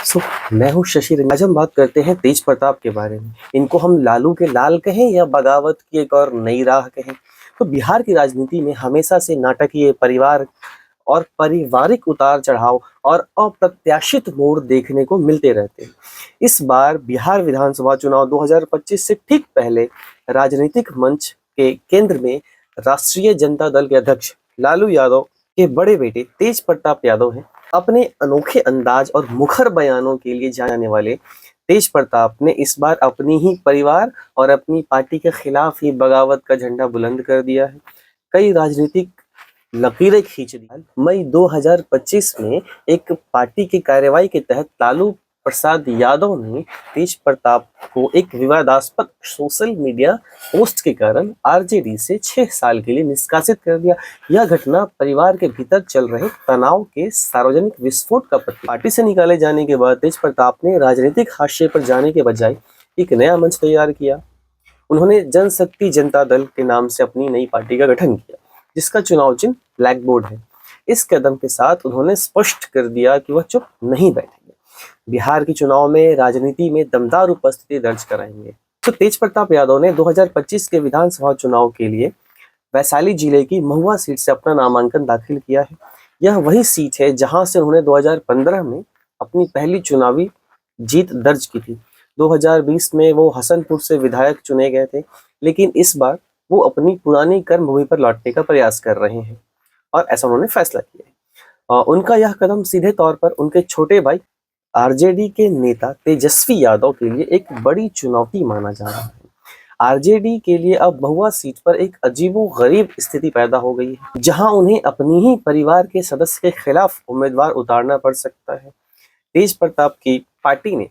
सो मैं हूँ शशि रंजन। आज हम बात करते हैं तेज प्रताप के बारे में। इनको हम लालू के लाल कहें या बगावत की एक और नई राह कहें। तो बिहार की राजनीति में हमेशा से नाटकीय परिवार और पारिवारिक उतार चढ़ाव और अप्रत्याशित मोड़ देखने को मिलते रहते हैं। इस बार बिहार विधानसभा चुनाव 2025 से ठीक पहले राजनीतिक मंच के केंद्र में राष्ट्रीय जनता दल के अध्यक्ष लालू यादव के बड़े बेटे तेज प्रताप यादव हैं। अपने अनोखे अंदाज और मुखर बयानों के लिए जाने वाले तेज प्रताप ने इस बार अपनी ही परिवार और अपनी पार्टी के खिलाफ ही बगावत का झंडा बुलंद कर दिया है। कई राजनीतिक लकीरें खींच दी। मई 2025 में एक पार्टी की कार्रवाई के तहत लालू प्रसाद यादव ने तेज प्रताप को एक विवादास्पद सोशल मीडिया पोस्ट के कारण आरजेडी से 6 साल के लिए निष्कासित कर दिया। यह घटना परिवार के भीतर चल रहे तनाव के सार्वजनिक विस्फोट का प्रतीक। पार्टी से निकाले जाने के बाद तेज प्रताप ने राजनीतिक हाशिए पर जाने के बजाय एक नया मंच तैयार किया। उन्होंने जनशक्ति जनता दल के नाम से अपनी नई पार्टी का गठन किया, जिसका चुनाव चिन्ह ब्लैक बोर्ड है। इस कदम के साथ उन्होंने स्पष्ट कर दिया कि वह चुप नहीं बैठेंगे, बिहार के चुनाव में राजनीति में दमदार उपस्थिति दर्ज कराएंगे। तो तेज प्रताप यादव ने 2025 के विधानसभा चुनाव के लिए वैशाली जिले की महुआ सीट से अपना नामांकन दाखिल किया है। यह वही सीट है जहां से उन्होंने 2015 में अपनी पहली चुनावी जीत दर्ज की थी। 2020 में वो हसनपुर से विधायक चुने गए थे, लेकिन इस बार वो अपनी पुरानी कर्मभूमि पर लौटने का प्रयास कर रहे हैं और ऐसा उन्होंने फैसला किया है। उनका यह कदम सीधे तौर पर उनके छोटे भाई आरजेडी के नेता तेजस्वी यादव के लिए एक बड़ी चुनौती माना जा रहा है। आरजेडी के लिए अब महुआ सीट पर एक अजीबोगरीब स्थिति पैदा हो गई है, जहां उन्हें अपनी ही परिवार के सदस्य के खिलाफ उम्मीदवार उतारना पड़ सकता है। तेज प्रताप की पार्टी ने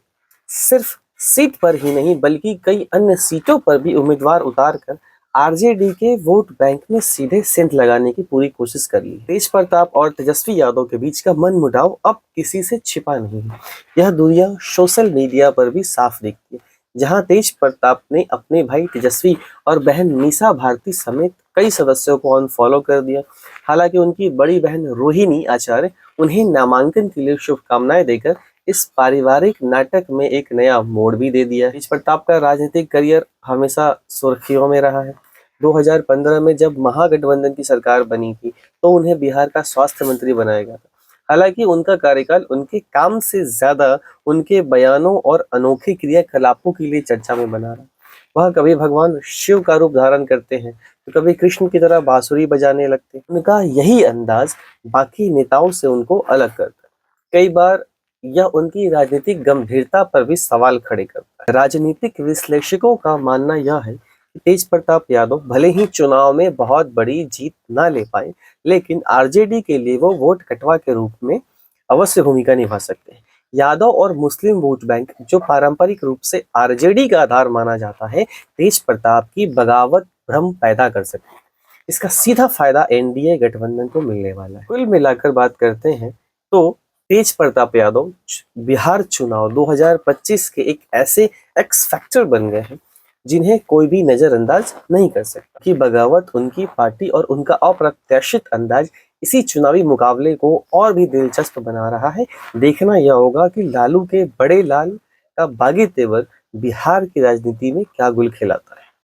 सिर्फ सीट पर ही नहीं बल्कि कई अन्य सीटों पर भी उम्मीदवार उतारकर आरजेडी के वोट बैंक में सीधे सेंध लगाने की पूरी कोशिश कर ली। तेज प्रताप और तेजस्वी यादव के बीच का मनमुटाव अब किसी से छिपा नहीं है। यह दूरियां सोशल मीडिया पर भी साफ दिखती है, जहां तेज प्रताप ने अपने भाई तेजस्वी और बहन निशा भारती समेत कई सदस्यों को अनफॉलो कर दिया। हालांकि उनकी बड़ी बहन रोहिणी आचार्य उन्हें नामांकन के लिए शुभकामनाएं देकर इस पारिवारिक नाटक में एक नया मोड़ भी दे दिया है। तेज प्रताप का राजनीतिक करियर हमेशा सुर्खियों में रहा है। 2015 में जब महागठबंधन की सरकार बनी थी तो उन्हें बिहार का स्वास्थ्य मंत्री बनाया गया था। हालांकि उनका कार्यकाल उनके काम से ज्यादा उनके बयानों और अनोखे क्रियाकलापों के लिए चर्चा में बना रहा। वह कभी भगवान शिव का रूप धारण करते हैं तो कभी कृष्ण की तरह बांसुरी बजाने लगते हैं। उनका यही अंदाज बाकी नेताओं से उनको अलग करता है। कई बार यह उनकी राजनीतिक गंभीरता पर भी सवाल खड़े करता है। राजनीतिक विश्लेषकों का मानना यह है कि तेज प्रताप यादव भले ही चुनाव में बहुत बड़ी जीत ना ले पाए, लेकिन आरजेडी के लिए वो वोट कटवा के रूप में अवश्य भूमिका निभा सकते हैं। यादव और मुस्लिम वोट बैंक, जो पारंपरिक रूप से आरजेडी का आधार माना जाता है, तेज प्रताप की बगावत भ्रम पैदा कर सकते हैं। इसका सीधा फायदा एनडीए गठबंधन को मिलने वाला है। कुल मिलाकर बात करते हैं तो तेज प्रताप यादव बिहार चुनाव 2025 के एक ऐसे एक्स फैक्टर बन गए हैं जिन्हें कोई भी नजरअंदाज नहीं कर सकता। कि बगावत, उनकी पार्टी और उनका अप्रत्याशित अंदाज इसी चुनावी मुकाबले को और भी दिलचस्प बना रहा है। देखना यह होगा कि लालू के बड़े लाल का बागी तेवर बिहार की राजनीति में क्या गुल खिलाता है।